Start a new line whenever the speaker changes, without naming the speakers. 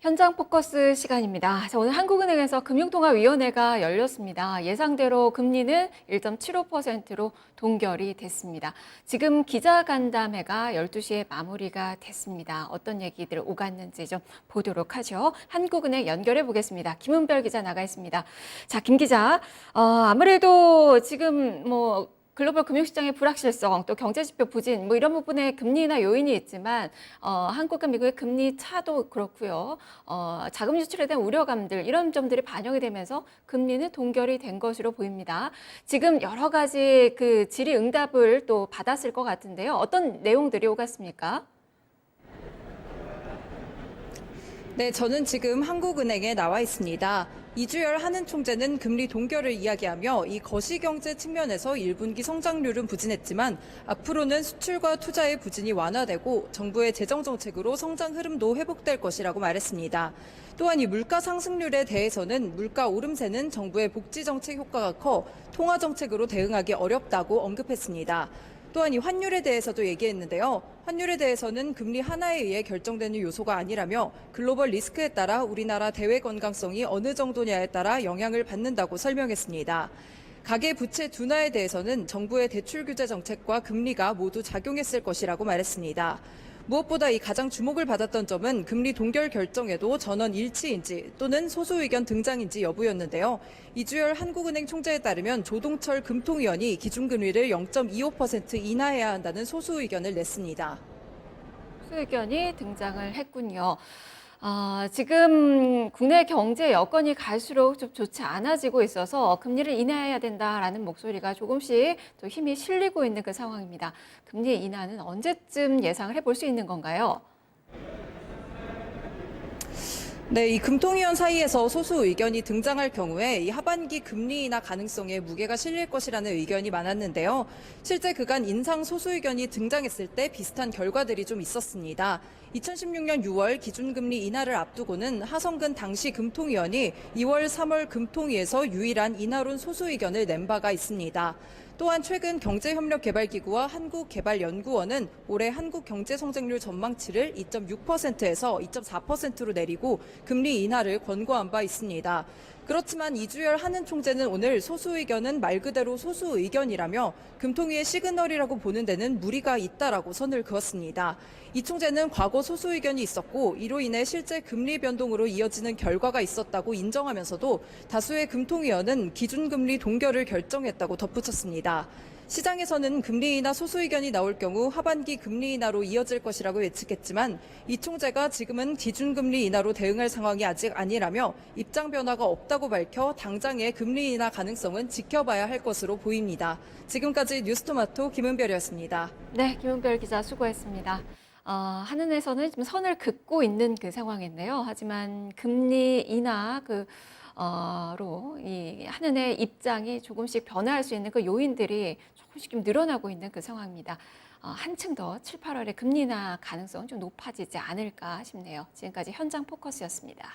현장 포커스 시간입니다. 자, 오늘 한국은행에서 금융통화위원회가 열렸습니다. 예상대로 금리는 1.75%로 동결이 됐습니다. 지금 기자간담회가 12시에 마무리가 됐습니다. 어떤 얘기들 오갔는지 좀 보도록 하죠. 한국은행 연결해 보겠습니다. 김은별 기자 나가 있습니다. 자, 김 기자, 아무래도 지금 글로벌 금융시장의 불확실성, 또 경제지표 부진, 이런 부분에 금리나 요인이 있지만, 한국과 미국의 금리 차도 그렇고요. 자금 유출에 대한 우려감들, 이런 점들이 반영이 되면서 금리는 동결이 된 것으로 보입니다. 지금 여러 가지 그 질의응답을 또 받았을 것 같은데요. 어떤 내용들이 오갔습니까?
네, 저는 지금 한국은행에 나와 있습니다. 이주열 한은 총재는 금리 동결을 이야기하며 이 거시경제 측면에서 1분기 성장률은 부진했지만 앞으로는 수출과 투자의 부진이 완화되고 정부의 재정 정책으로 성장 흐름도 회복될 것이라고 말했습니다. 또한 이 물가 상승률에 대해서는 물가 오름세는 정부의 복지 정책 효과가 커 통화 정책으로 대응하기 어렵다고 언급했습니다. 또한 이 환율에 대해서도 얘기했는데요. 환율에 대해서는 금리 하나에 의해 결정되는 요소가 아니라며 글로벌 리스크에 따라 우리나라 대외 건강성이 어느 정도냐에 따라 영향을 받는다고 설명했습니다. 가계 부채 둔화에 대해서는 정부의 대출 규제 정책과 금리가 모두 작용했을 것이라고 말했습니다. 무엇보다 이 가장 주목을 받았던 점은 금리 동결 결정에도 전원 일치인지 또는 소수 의견 등장인지 여부였는데요. 이주열 한국은행 총재에 따르면 조동철 금통위원이 기준금리를 0.25% 인하해야 한다는 소수 의견을 냈습니다.
소수 의견이 등장을 했군요. 지금 국내 경제 여건이 갈수록 좀 좋지 않아지고 있어서 금리를 인하해야 된다라는 목소리가 조금씩 또 힘이 실리고 있는 그 상황입니다. 금리 인하는 언제쯤 예상을 해볼 수 있는 건가요?
네, 이 금통위원 사이에서 소수 의견이 등장할 경우에 이 하반기 금리 인하 가능성에 무게가 실릴 것이라는 의견이 많았는데요. 실제 그간 인상 소수 의견이 등장했을 때 비슷한 결과들이 좀 있었습니다. 2016년 6월 기준금리 인하를 앞두고는 하성근 당시 금통위원이 2월, 3월 금통위에서 유일한 인하론 소수 의견을 낸 바가 있습니다. 또한 최근 경제협력개발기구와 한국개발연구원은 올해 한국 경제성장률 전망치를 2.6%에서 2.4%로 내리고 금리 인하를 권고한 바 있습니다. 그렇지만 이주열 한은 총재는 오늘 소수 의견은 말 그대로 소수 의견이라며 금통위의 시그널이라고 보는 데는 무리가 있다라고 선을 그었습니다. 이 총재는 과거 소수 의견이 있었고 이로 인해 실제 금리 변동으로 이어지는 결과가 있었다고 인정하면서도 다수의 금통위원은 기준금리 동결을 결정했다고 덧붙였습니다. 시장에서는 금리 인하 소수 의견이 나올 경우 하반기 금리 인하로 이어질 것이라고 예측했지만 이 총재가 지금은 기준금리 인하로 대응할 상황이 아직 아니라며 입장 변화가 없다고 밝혀 당장의 금리 인하 가능성은 지켜봐야 할 것으로 보입니다. 지금까지 뉴스토마토 김은별이었습니다.
네, 김은별 기자 수고했습니다. 한은에서는 지금 선을 긋고 있는 그 상황인데요. 하지만 금리 인하 로 이 한은의 입장이 조금씩 변화할 수 있는 그 요인들이 조금씩 좀 늘어나고 있는 그 상황입니다. 한층 더 7, 8월에 금리 인하 가능성 좀 높아지지 않을까 싶네요. 지금까지 현장 포커스였습니다.